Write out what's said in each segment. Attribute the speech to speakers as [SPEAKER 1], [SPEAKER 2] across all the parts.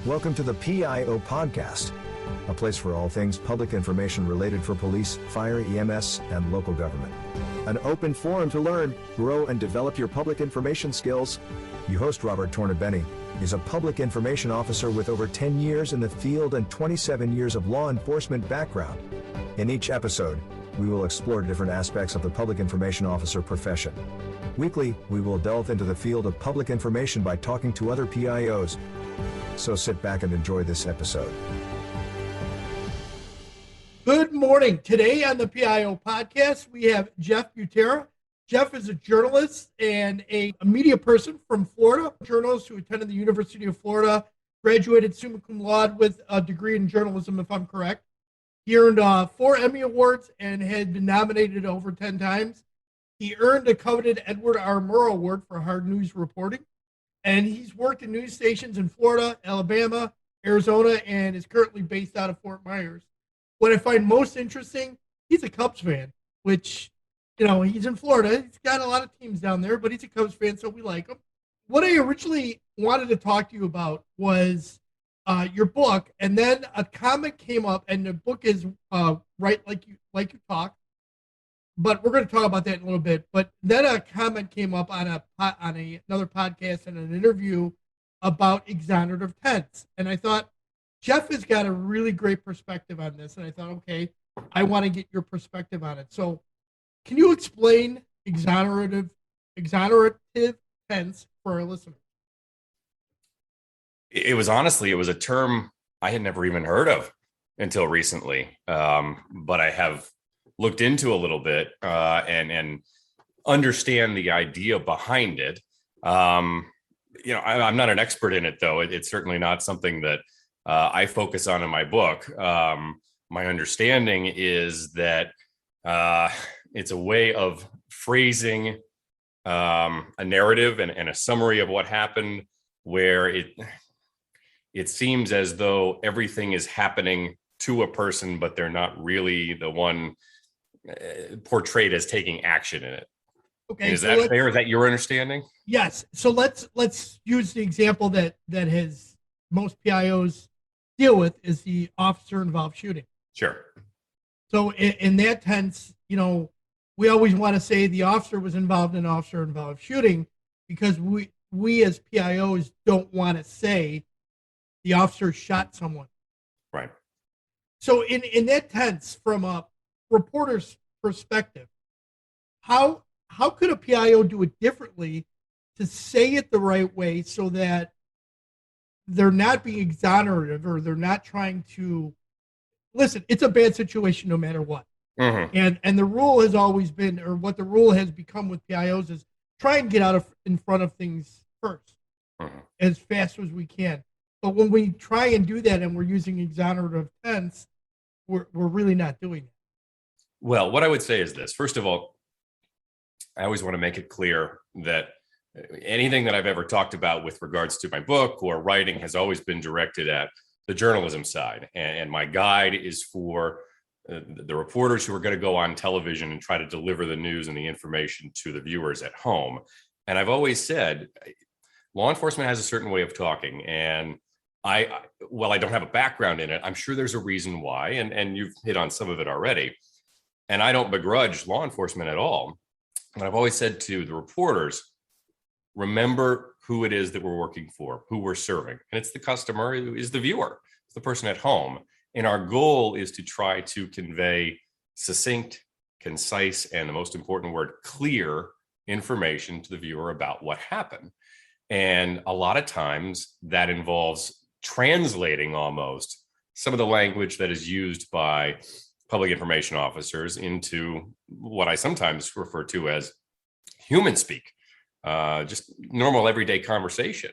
[SPEAKER 1] Welcome to the PIO Podcast, a place for all things public information related for police, fire, EMS, and local government. An open forum to learn, grow, and develop your public information skills. Your host, Robert Tornabene, is a public information officer with over 10 years in the field and 27 years of law enforcement background. In each episode, we will explore different aspects of the public information officer profession. Weekly, we will delve into the field of public information by talking to other PIOs. So sit back and enjoy this episode.
[SPEAKER 2] Good morning. Today on the PIO podcast, we have Jeff Butera. Jeff is a journalist and a media person from Florida, a journalist who attended the University of Florida, graduated summa cum laude with a degree in journalism, if I'm correct. He earned 4 Emmy Awards and had been nominated over 10 times. He earned a coveted Edward R. Murrow Award for hard news reporting. And he's worked in news stations in Florida, Alabama, Arizona, and is currently based out of Fort Myers. What I find most interesting, he's a Cubs fan, which, you know, he's in Florida. He's got a lot of teams down there, but he's a Cubs fan, so we like him. What I originally wanted to talk to you about was your book, and then a comment came up, and the book is Right Like You Talk. But we're going to talk about that in a little bit. But then a comment came up on another podcast and an interview about exonerative tense. And I thought, Jeff has got a really great perspective on this. And I thought, okay, I want to get your perspective on it. So can you explain exonerative tense for our listeners?
[SPEAKER 3] It was a term I had never even heard of until recently. But I have looked into a little bit and understand the idea behind it. I'm not an expert in it, though. It's certainly not something that I focus on in my book. My understanding is that it's a way of phrasing a narrative and a summary of what happened, where it seems as though everything is happening to a person, but they're not really the one portrayed as taking action in it.
[SPEAKER 2] Okay,
[SPEAKER 3] is that fair? Is that your understanding?
[SPEAKER 2] Yes. So let's use the example that has most PIOs deal with is the officer involved shooting.
[SPEAKER 3] Sure.
[SPEAKER 2] So in that tense, you know, we always want to say the officer was involved in officer involved shooting because we as PIOs don't want to say the officer shot someone.
[SPEAKER 3] Right.
[SPEAKER 2] So in that tense, from a reporter's perspective, how could a PIO do it differently to say it the right way so that they're not being exonerative or they're not trying to listen? It's a bad situation no matter what. Mm-hmm. And the rule has always been, or what the rule has become with PIOs, is try and get out in front of things first, mm-hmm, as fast as we can. But when we try and do that and we're using exonerative tense, we're really not doing it.
[SPEAKER 3] Well, what I would say is this. First of all, I always want to make it clear that anything that I've ever talked about with regards to my book or writing has always been directed at the journalism side. And my guide is for the reporters who are going to go on television and try to deliver the news and the information to the viewers at home. And I've always said, law enforcement has a certain way of talking. And I don't have a background in it, I'm sure there's a reason why. And you've hit on some of it already. And I don't begrudge law enforcement at all. But I've always said to the reporters, remember who it is that we're working for, who we're serving. And it's the customer, is the viewer, it's the person at home. And our goal is to try to convey succinct, concise, and the most important word, clear information to the viewer about what happened. And a lot of times that involves translating almost some of the language that is used by public information officers into what I sometimes refer to as human speak, just normal everyday conversation.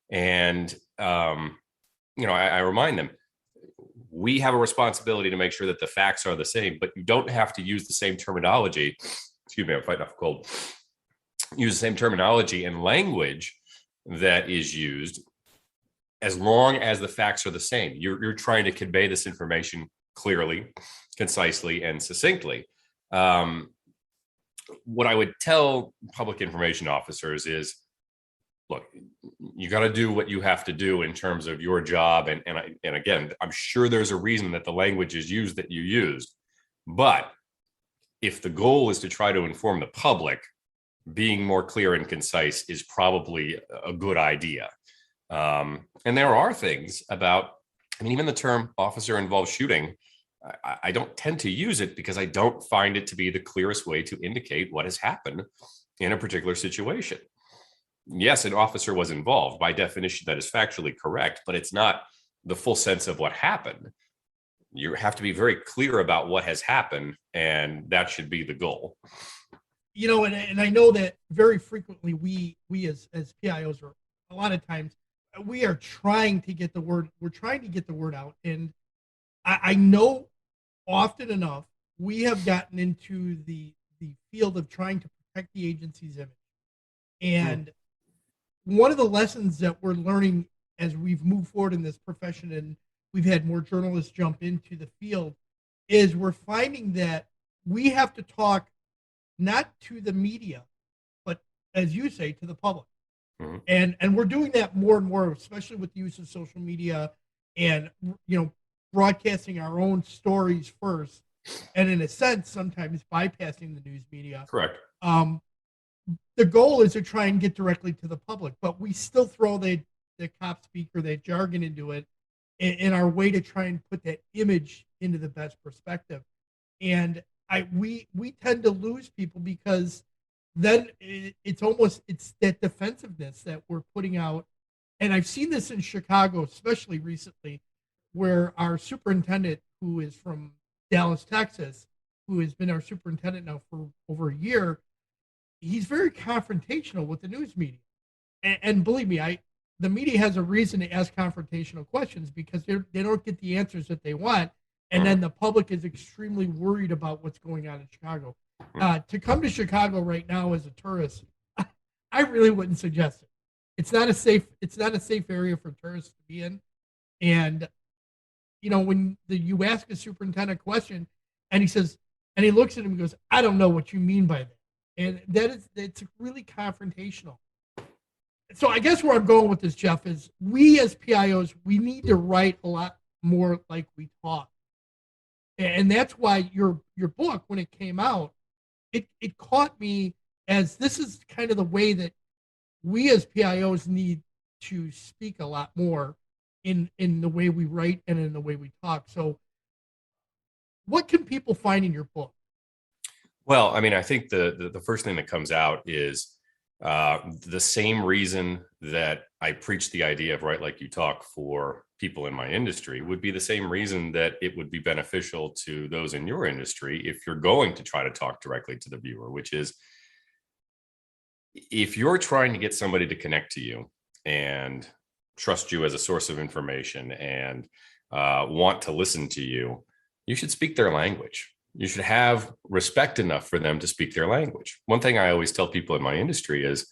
[SPEAKER 3] And, I remind them, we have a responsibility to make sure that the facts are the same, but you don't have to use the same terminology. Excuse me, I'm fighting off a cold. Use the same terminology and language that is used as long as the facts are the same. You're trying to convey this information clearly, concisely, and succinctly. What I would tell public information officers is look, you got to do what you have to do in terms of your job. And again, I'm sure there's a reason that the language is used that you used. But if the goal is to try to inform the public, being more clear and concise is probably a good idea. And there are things about, I mean, even the term officer involved shooting, I don't tend to use it because I don't find it to be the clearest way to indicate what has happened in a particular situation. Yes, an officer was involved. By definition, that is factually correct, but it's not the full sense of what happened. You have to be very clear about what has happened, and that should be the goal.
[SPEAKER 2] You know, and I know that very frequently we as PIOs are, a lot of times we are trying to get the word, out. And I know often enough we have gotten into the field of trying to protect the agency's image. And one of the lessons that we're learning as we've moved forward in this profession and we've had more journalists jump into the field is we're finding that we have to talk not to the media, but as you say, to the public. Mm-hmm. And we're doing that more and more, especially with the use of social media and, you know, broadcasting our own stories first. And in a sense, sometimes bypassing the news media.
[SPEAKER 3] Correct.
[SPEAKER 2] The goal is to try and get directly to the public, but we still throw the cop speak or that jargon into it in our way to try and put that image into the best perspective. And we tend to lose people because then it's that defensiveness that we're putting out. And I've seen this in Chicago, especially recently, where our superintendent, who is from Dallas, Texas, who has been our superintendent now for over a year, he's very confrontational with the news media. And believe me, the media has a reason to ask confrontational questions because they don't get the answers that they want. And then the public is extremely worried about what's going on in Chicago. To come to Chicago right now as a tourist, I really wouldn't suggest it. It's not a safe area for tourists to be in. And you know, when you ask a superintendent a question, and he looks at him and goes, "I don't know what you mean by that," and it's really confrontational. So I guess where I'm going with this, Jeff, is we as PIOs, we need to write a lot more like we talk. And that's why your book, when it came out, it caught me as this is kind of the way that we as PIOs need to speak a lot more in the way we write and in the way we talk. So what can people find in your book?
[SPEAKER 3] Well, I mean, I think the first thing that comes out is the same reason that I preach the idea of write like you talk for people in my industry would be the same reason that it would be beneficial to those in your industry if you're going to try to talk directly to the viewer, which is if you're trying to get somebody to connect to you and trust you as a source of information and want to listen to you, you should speak their language. You should have respect enough for them to speak their language. One thing I always tell people in my industry is,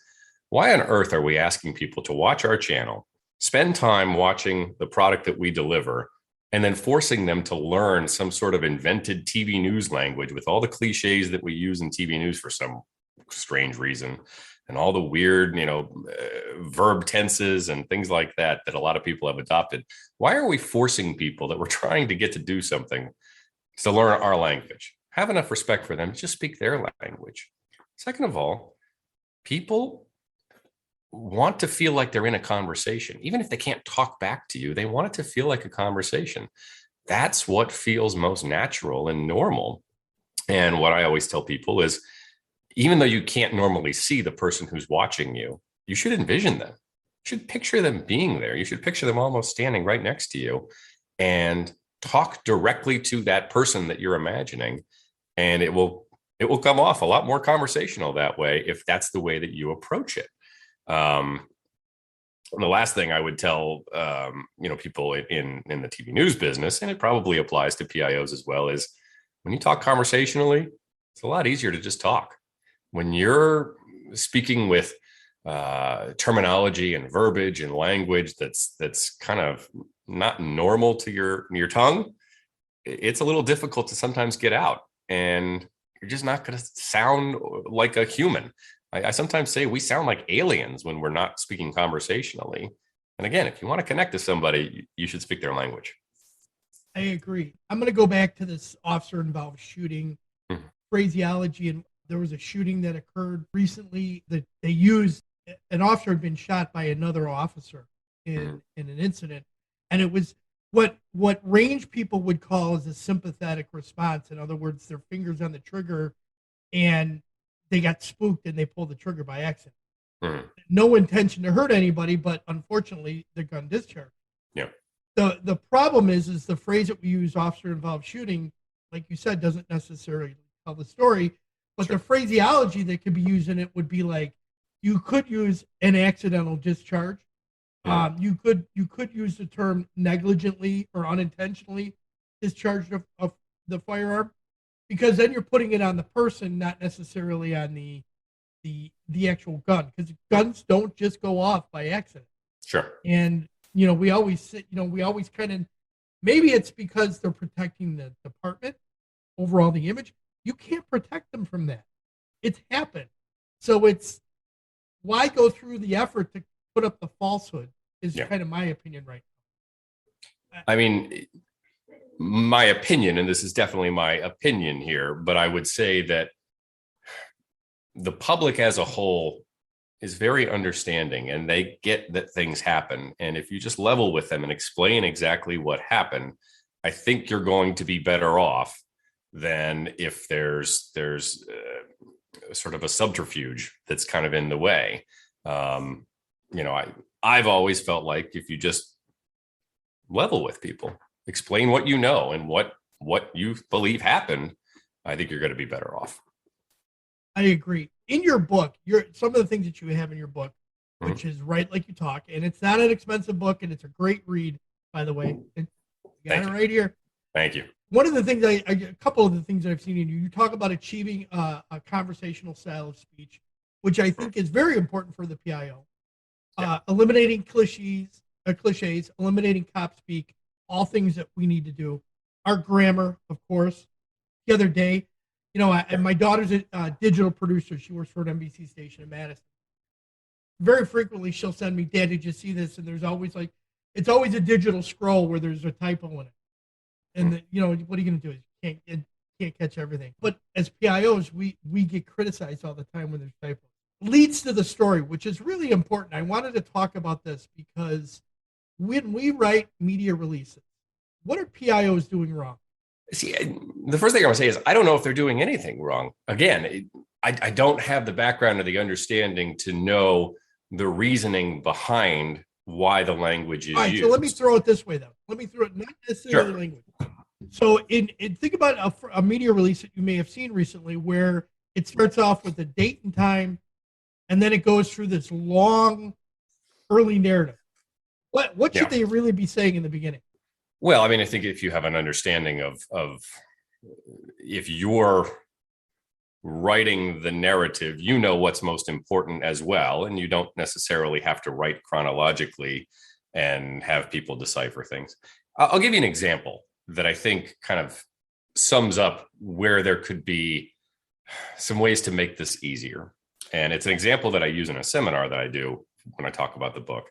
[SPEAKER 3] why on earth are we asking people to watch our channel, spend time watching the product that we deliver, and then forcing them to learn some sort of invented TV news language with all the cliches that we use in TV news for some strange reason, and all the weird, verb tenses and things like that a lot of people have adopted? Why are we forcing people that we're trying to get to do something to learn our language? Have enough respect for them. Just speak their language. Second of all, people want to feel like they're in a conversation. Even if they can't talk back to you, they want it to feel like a conversation. That's what feels most natural and normal. And what I always tell people is, even though you can't normally see the person who's watching you, you should envision them. You should picture them being there. You should picture them almost standing right next to you and talk directly to that person that you're imagining. And it will come off a lot more conversational that way if that's the way that you approach it. And the last thing I would tell people in the TV news business, and it probably applies to PIOs as well, is when you talk conversationally, it's a lot easier to just talk. When you're speaking with terminology and verbiage and language that's kind of not normal to your tongue, it's a little difficult to sometimes get out, and you're just not going to sound like a human. I sometimes say we sound like aliens when we're not speaking conversationally. And again, if you want to connect to somebody, you should speak their language.
[SPEAKER 2] I agree. I'm going to go back to this officer-involved shooting phraseology. And there was a shooting that occurred recently that they used. An officer had been shot by another officer in an incident. And it was what range people would call as a sympathetic response. In other words, their fingers on the trigger and they got spooked and they pulled the trigger by accident. No intention to hurt anybody, but unfortunately, the gun discharged.
[SPEAKER 3] Yeah.
[SPEAKER 2] The problem is the phrase that we use, officer-involved shooting, like you said, doesn't necessarily tell the story. But the phraseology that could be used in it would be like, you could use an accidental discharge. You could use the term negligently or unintentionally discharged of the firearm, because then you're putting it on the person, not necessarily on the actual gun, because guns don't just go off by accident.
[SPEAKER 3] Sure.
[SPEAKER 2] And we always kind of, maybe it's because they're protecting the department, overall the image. You can't protect them from that. It's happened. So it's, why go through the effort to put up the falsehood is kind of my opinion right now.
[SPEAKER 3] I mean, my opinion, and this is definitely my opinion here, but I would say that the public as a whole is very understanding and they get that things happen. And if you just level with them and explain exactly what happened, I think you're going to be better off than if there's sort of a subterfuge that's kind of in the way. I've always felt like if you just level with people, explain what you know and what you believe happened, I think you're going to be better off.
[SPEAKER 2] I agree. In your book, some of the things that you have in your book, which is Write Like You Talk, and it's not an expensive book, and it's a great read, by the way. You got it right here.
[SPEAKER 3] Thank you.
[SPEAKER 2] One of the things a couple of the things that I've seen in you talk about achieving a conversational style of speech, which I think is very important for the PIO. Eliminating cliches, eliminating cop speak, all things that we need to do. Our grammar, of course. The other day, and my daughter's a digital producer. She works for an NBC station in Madison. Very frequently, she'll send me, "Dad, did you see this?" And there's always it's always a digital scroll where there's a typo in it. And what are you going to do? You can't catch everything. But as PIOs, we get criticized all the time when there's typos. Leads to the story, which is really important. I wanted to talk about this because when we write media releases, what are PIOs doing wrong?
[SPEAKER 3] See, the first thing I want to say is I don't know if they're doing anything wrong. Again, I don't have the background or the understanding to know the reasoning behind why the language is used.
[SPEAKER 2] So let me throw it this way, though. Let me throw it not necessarily language. So think about a media release that you may have seen recently where it starts off with a date and time, and then it goes through this long, early narrative. What should they really be saying in the beginning?
[SPEAKER 3] Well, I mean, I think if you have an understanding of if you're writing the narrative, you know what's most important as well, and you don't necessarily have to write chronologically and have people decipher things. I'll give you an example that I think kind of sums up where there could be some ways to make this easier. And it's an example that I use in a seminar that I do when I talk about the book.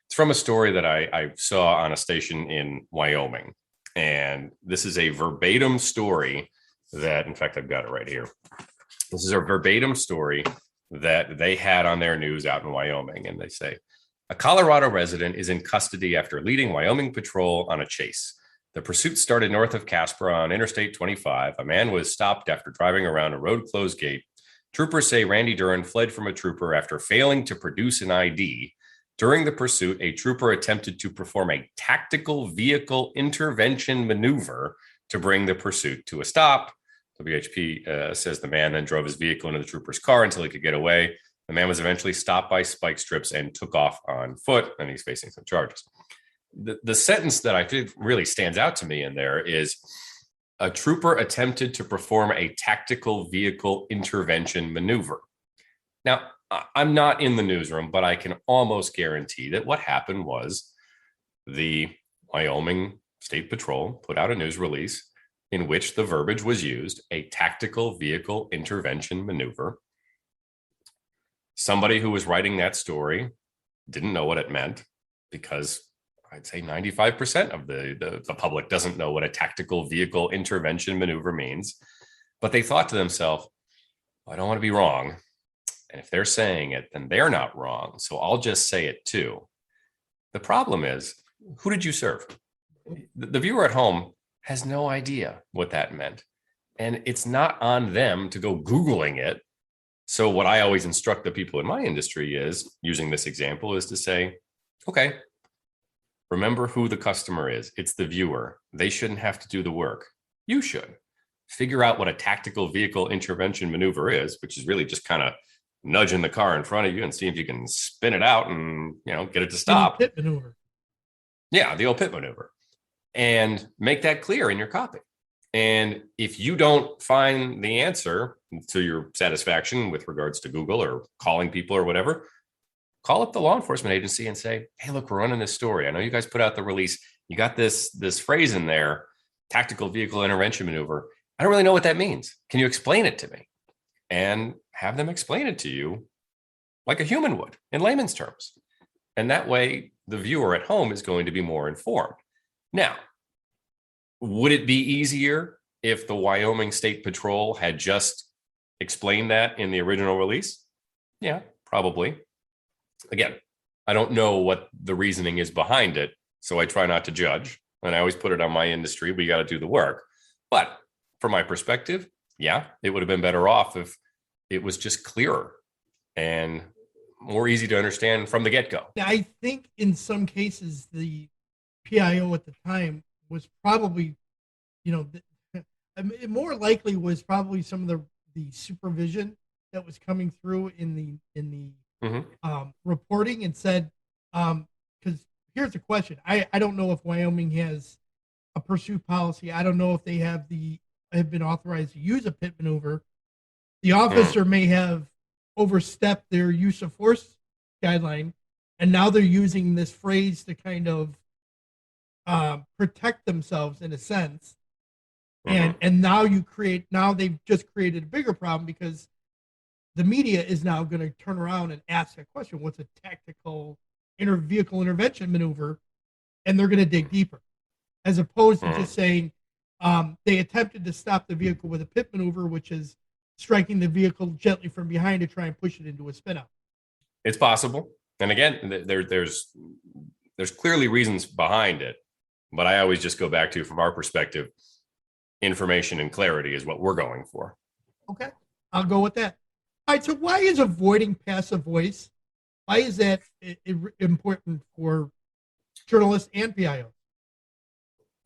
[SPEAKER 3] It's from a story that I saw on a station in Wyoming. And this is a verbatim story that, in fact, I've got it right here. This is a verbatim story that they had on their news out in Wyoming. And they say, a Colorado resident is in custody after leading Wyoming patrol on a chase. The pursuit started north of Casper on Interstate 25. A man was stopped after driving around a road-closed gate. Troopers say Randy Duran fled from a trooper after failing to produce an ID. During the pursuit, a trooper attempted to perform a tactical vehicle intervention maneuver to bring the pursuit to a stop. WHP says the man then drove his vehicle into the trooper's car until he could get away. The man was eventually stopped by spike strips and took off on foot, and he's facing some charges. The sentence that I think really stands out to me in there is a trooper attempted to perform a tactical vehicle intervention maneuver. Now, I'm not in the newsroom, but I can almost guarantee that what happened was the Wyoming State Patrol put out a news release in which the verbiage was used, a tactical vehicle intervention maneuver. somebody who was writing that story didn't know what it meant, because I'd say 95% of the public doesn't know what a tactical vehicle intervention maneuver means. But they thought to themselves, I don't want to be wrong. And if they're saying it, then they're not wrong. So I'll just say it too. The problem is, who did you serve? The viewer at home has no idea what that meant. And it's not on them to go Googling it. So what I always instruct the people in my industry is, using this example, is to say, okay, remember who the customer is. It's the viewer. They shouldn't have to do the work. You should. Figure out what a tactical vehicle intervention maneuver is, which is really just kind of nudging the car in front of you and see if you can spin it out and, get it to stop.
[SPEAKER 2] Pit maneuver.
[SPEAKER 3] Yeah, the old pit maneuver. And make that clear in your copy. And if you don't find the answer to your satisfaction with regards to Google or calling people or whatever, call up the law enforcement agency and say, hey, look, we're running this story. I know you guys put out the release. You got this phrase in there, tactical vehicle intervention maneuver. I don't really know what that means. Can you explain it to me? And have them explain it to you like a human would, in layman's terms. And that way, the viewer at home is going to be more informed. Now, would it be easier if the Wyoming State Patrol had just explained that in the original release? Yeah, probably. Again, I don't know what the reasoning is behind it, so I try not to judge. And I always put it on my industry. We got to do the work. But from my perspective, yeah, it would have been better off if it was just clearer and more easy to understand from the get-go.
[SPEAKER 2] I think in some cases, the PIO at the time was probably, it more likely was probably some of the supervision that was coming through in the reporting, and said, because here's the question. I don't know if Wyoming has a pursuit policy. I don't know if they have been authorized to use a pit maneuver. The officer may have overstepped their use of force guideline, and now they're using this phrase to kind of protect themselves in a sense. And now they've just created a bigger problem, because the media is now going to turn around and ask a question: what's a tactical vehicle intervention maneuver? And they're going to dig deeper, as opposed to just saying they attempted to stop the vehicle with a pit maneuver, which is striking the vehicle gently from behind to try and push it into a spin out.
[SPEAKER 3] It's possible. And again, there's clearly reasons behind it, but I always just go back to, from our perspective, information and clarity is what we're going for.
[SPEAKER 2] Okay, I'll go with that. All right, so why is avoiding passive voice, why is that important for journalists and PIOs?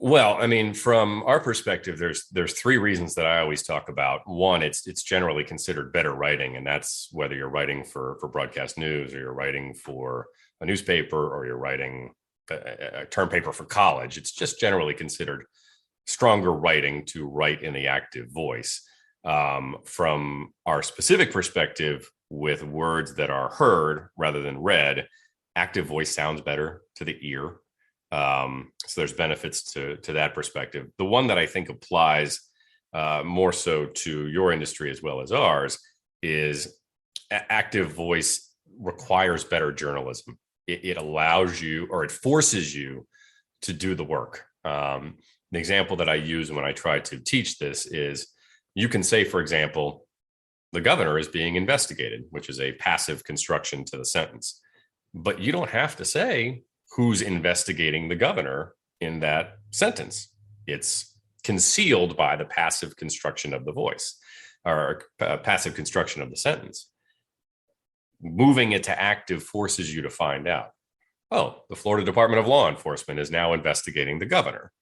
[SPEAKER 3] Well, I mean, from our perspective, there's three reasons that I always talk about. One, it's generally considered better writing, and that's whether you're writing for broadcast news, or you're writing for a newspaper, or you're writing a term paper for college. It's just generally considered stronger writing to write in the active voice. From our specific perspective, with words that are heard rather than read, active voice sounds better to the ear. So there's benefits to that perspective. The one that I think applies more so to your industry as well as ours is active voice requires better journalism. It allows you, or it forces you, to do the work. The example that I use when I try to teach this is, you can say, for example, the governor is being investigated, which is a passive construction to the sentence. But you don't have to say who's investigating the governor in that sentence. It's concealed by the passive construction of the voice, or passive construction of the sentence. Moving it to active forces you to find out, oh, the Florida Department of Law Enforcement is now investigating the governor.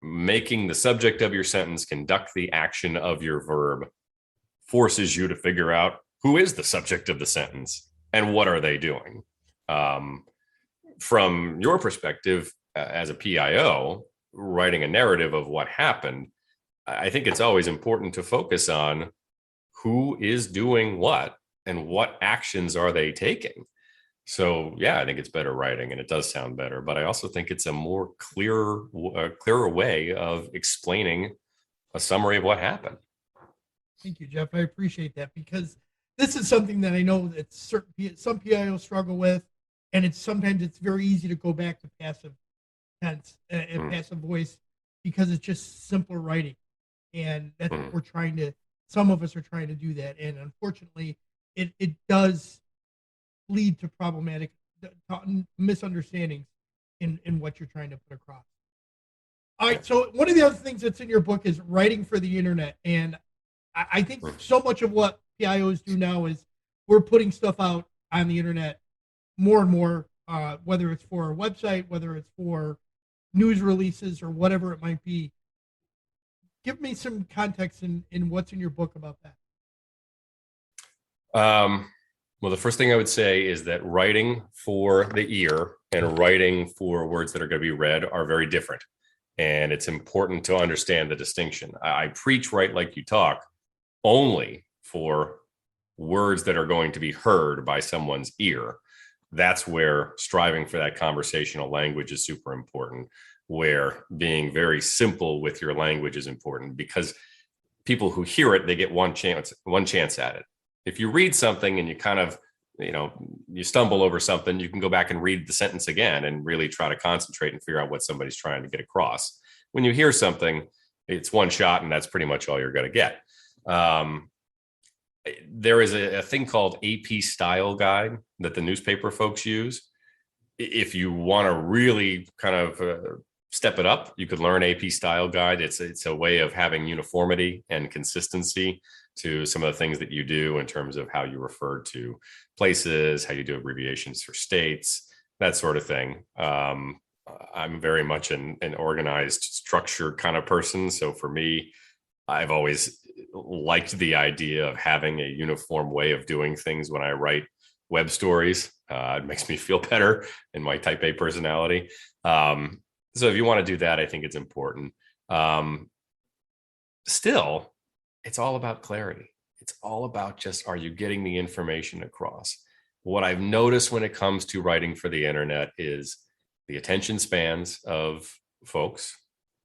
[SPEAKER 3] Making the subject of your sentence conduct the action of your verb forces you to figure out who is the subject of the sentence and what are they doing. From your perspective as a PIO, writing a narrative of what happened, I think it's always important to focus on who is doing what and what actions are they taking. So, yeah, I think it's better writing, and it does sound better, but I also think it's a more clearer way of explaining a summary of what happened.
[SPEAKER 2] Thank you, Jeff. I appreciate that, because this is something that I know that some PIOs struggle with, and sometimes it's very easy to go back to passive tense and passive voice because it's just simpler writing, and that's what we're trying to. Some of us are trying to do that, and unfortunately, it does lead to problematic misunderstandings in what you're trying to put across. All right, so one of the other things that's in your book is writing for the internet, and I think so much of what PIOs do now is we're putting stuff out on the internet more and more, whether it's for a website, whether it's for news releases, or whatever it might be. Give me some context in what's in your book about that.
[SPEAKER 3] Well, the first thing I would say is that writing for the ear and writing for words that are going to be read are very different. And it's important to understand the distinction. I preach write like you talk only for words that are going to be heard by someone's ear. That's where striving for that conversational language is super important, where being very simple with your language is important, because people who hear it, they get one chance at it. If you read something and you kind of, you stumble over something, you can go back and read the sentence again and really try to concentrate and figure out what somebody's trying to get across. When you hear something, it's one shot and that's pretty much all you're going to get. There is a thing called AP Style Guide that the newspaper folks use. If you want to really kind of step it up, you could learn AP Style Guide. It's a way of having uniformity and consistency to some of the things that you do in terms of how you refer to places, how you do abbreviations for states, that sort of thing. I'm very much an organized, structured kind of person. So for me, I've always liked the idea of having a uniform way of doing things when I write web stories. It makes me feel better in my type A personality. So if you want to do that, I think it's important. Still, it's all about clarity. It's all about just, are you getting the information across? What I've noticed when it comes to writing for the internet is the attention spans of folks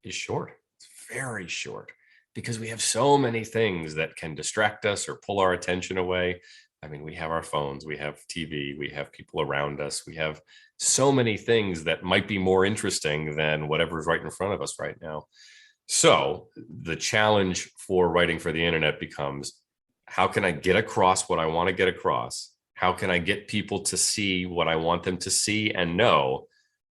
[SPEAKER 3] is short. It's very short, because we have so many things that can distract us or pull our attention away. I mean, we have our phones, we have TV, we have people around us, we have so many things that might be more interesting than whatever's right in front of us right now. So the challenge for writing for the internet becomes, how can I get across what I want to get across? How can I get people to see what I want them to see and know,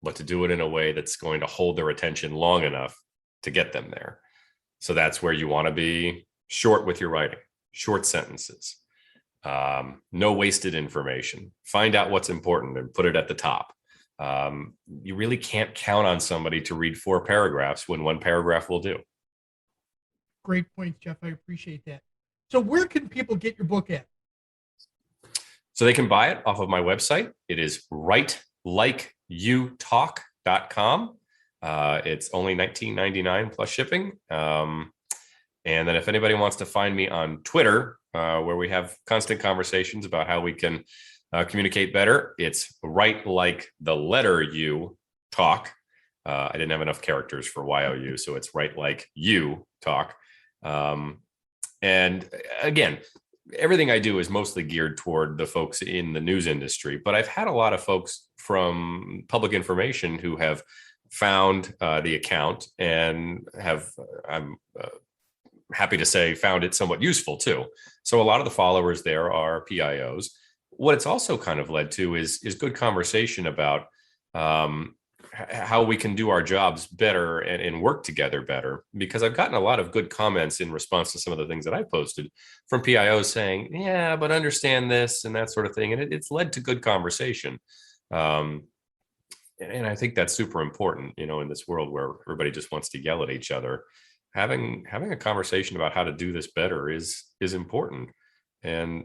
[SPEAKER 3] but to do it in a way that's going to hold their attention long enough to get them there? So that's where you want to be short with your writing, short sentences, no wasted information. Find out what's important and put it at the top. You really can't count on somebody to read 4 paragraphs when 1 paragraph will do.
[SPEAKER 2] Great point, Jeff. I appreciate that. So where can people get your book at?
[SPEAKER 3] So they can buy it off of my website. It is writelikeYouTalk.com. It's only $19.99 plus shipping. And then if anybody wants to find me on Twitter, where we have constant conversations about how we can communicate better, it's write like the letter U talk. I didn't have enough characters for YOU, so it's write like you talk. And again, everything I do is mostly geared toward the folks in the news industry, but I've had a lot of folks from public information who have found the account and have, I'm happy to say, found it somewhat useful too. So a lot of the followers there are PIOs. What it's also kind of led to is good conversation about how we can do our jobs better and work together better, because I've gotten a lot of good comments in response to some of the things that I posted from PIOs saying, yeah, but understand this and that sort of thing. And it's led to good conversation. And I think that's super important, in this world where everybody just wants to yell at each other. Having a conversation about how to do this better is important. And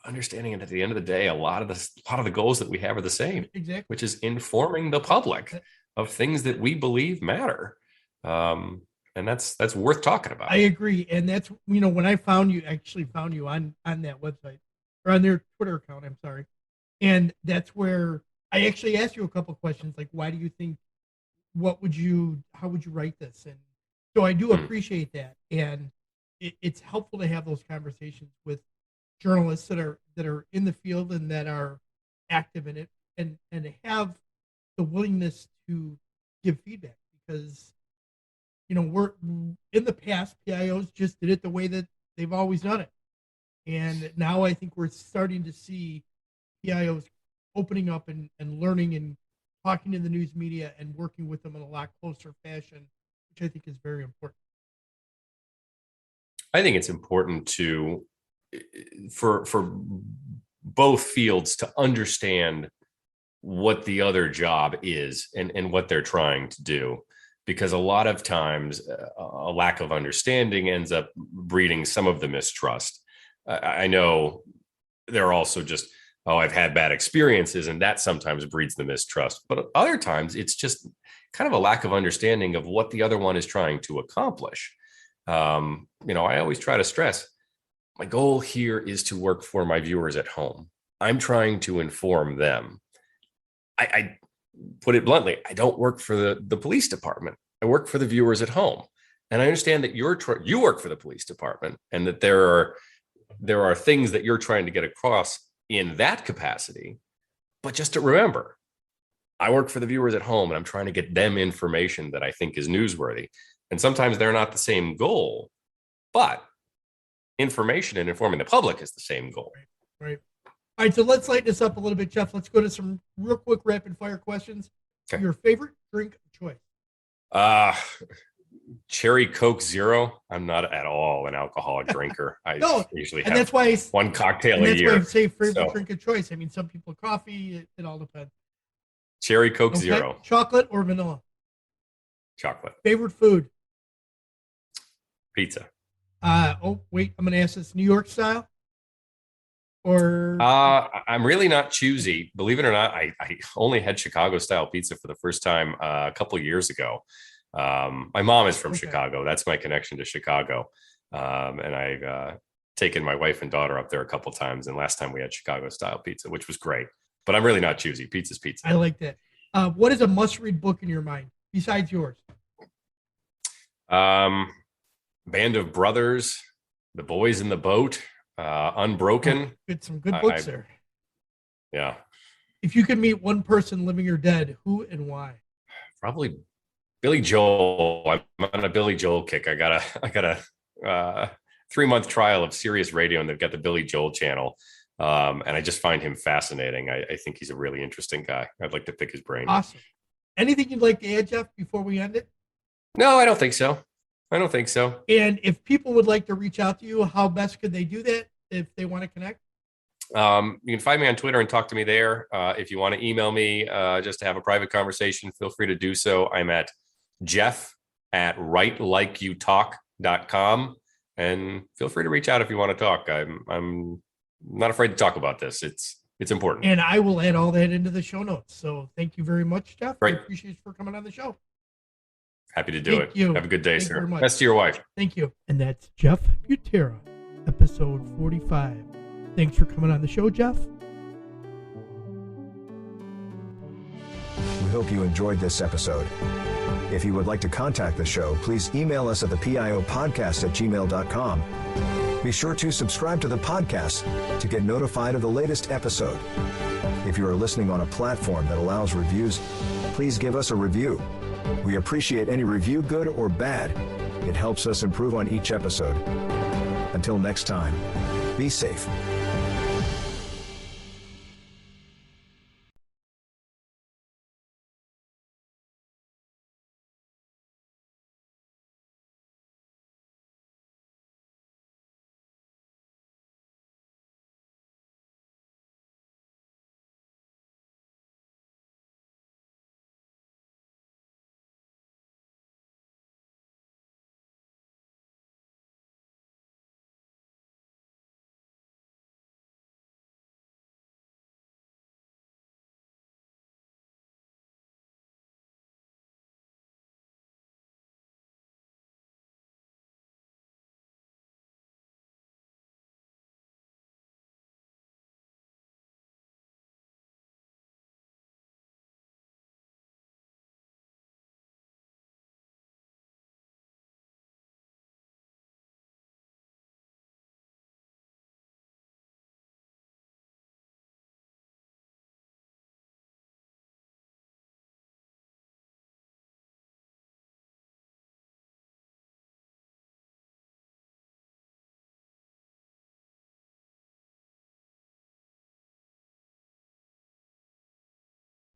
[SPEAKER 3] understanding it at the end of the day, a lot of the goals that we have are the same,
[SPEAKER 2] exactly,
[SPEAKER 3] which is informing the public of things that we believe matter. And that's worth talking about.
[SPEAKER 2] I agree. And that's, when I found you on that website, or on their Twitter account, I'm sorry. And that's where I actually asked you a couple of questions, like, why do you think, how would you write this? And so I do appreciate that. And it's helpful to have those conversations with journalists that are in the field and that are active in it, and have the willingness to give feedback, because we're in the past, PIOs just did it the way that they've always done it, and now I think we're starting to see PIOs opening up and learning and talking to the news media and working with them in a lot closer fashion, which I think is very important.
[SPEAKER 3] I think it's important for both fields to understand what the other job is and what they're trying to do, because a lot of times a lack of understanding ends up breeding some of the mistrust. I know there are also just, I've had bad experiences, and that sometimes breeds the mistrust. But other times it's just kind of a lack of understanding of what the other one is trying to accomplish. I always try to stress, my goal here is to work for my viewers at home. I'm trying to inform them. I put it bluntly, I don't work for the police department. I work for the viewers at home. And I understand that you work for the police department, and that there are things that you're trying to get across in that capacity. But just to remember, I work for the viewers at home, and I'm trying to get them information that I think is newsworthy. And sometimes they're not the same goal, but information and informing the public is the same goal.
[SPEAKER 2] Right. All right, so let's lighten this up a little bit, Jeff. Let's go to some real quick rapid fire questions. Okay. Your favorite drink of choice?
[SPEAKER 3] Cherry Coke Zero. I'm not at all an alcoholic drinker. I usually have
[SPEAKER 2] that's why
[SPEAKER 3] one cocktail a year.
[SPEAKER 2] That's why I say favorite drink of choice. I mean, some people coffee. It all depends.
[SPEAKER 3] Cherry Coke Zero.
[SPEAKER 2] Chocolate or vanilla?
[SPEAKER 3] Chocolate.
[SPEAKER 2] Favorite food?
[SPEAKER 3] Pizza.
[SPEAKER 2] I'm going to ask this: New York style? Or
[SPEAKER 3] I'm really not choosy. Believe it or not, I only had Chicago style pizza for the first time a couple of years ago. My mom is from Chicago. That's my connection to Chicago. And I've taken my wife and daughter up there a couple of times. And last time we had Chicago style pizza, which was great. But I'm really not choosy. Pizza's pizza.
[SPEAKER 2] I like that. What is a must-read book in your mind besides yours?
[SPEAKER 3] Band of Brothers, The Boys in the Boat, Unbroken.
[SPEAKER 2] Some good books there.
[SPEAKER 3] Yeah.
[SPEAKER 2] If you could meet one person, living or dead, who and why?
[SPEAKER 3] Probably Billy Joel. I'm on a Billy Joel kick. I got a 3-month trial of Sirius Radio, and they've got the Billy Joel channel. And I just find him fascinating. I think he's a really interesting guy. I'd like to pick his brain.
[SPEAKER 2] Awesome. Anything you'd like to add, Jeff, before we end it?
[SPEAKER 3] No, I don't think so.
[SPEAKER 2] And if people would like to reach out to you, how best could they do that if they want to connect?
[SPEAKER 3] You can find me on Twitter and talk to me there. If you want to email me just to have a private conversation, feel free to do so. I'm at jeff@writelikeyoutalk.com, and feel free to reach out if you want to talk. I'm not afraid to talk about this. It's important.
[SPEAKER 2] And I will add all that into the show notes. So thank you very much, Jeff.
[SPEAKER 3] Great.
[SPEAKER 2] I appreciate you for coming on the show.
[SPEAKER 3] Happy to do it.
[SPEAKER 2] You.
[SPEAKER 3] Have a good day,
[SPEAKER 2] Thank
[SPEAKER 3] sir.
[SPEAKER 2] You
[SPEAKER 3] Best to your wife.
[SPEAKER 2] Thank you. And that's Jeff Butera, episode 45. Thanks for coming on the show, Jeff.
[SPEAKER 1] We hope you enjoyed this episode. If you would like to contact the show, please email us at thepiopodcast@gmail.com. Be sure to subscribe to the podcast to get notified of the latest episode. If you are listening on a platform that allows reviews, please give us a review. We appreciate any review, good or bad. It helps us improve on each episode. Until next time, be safe.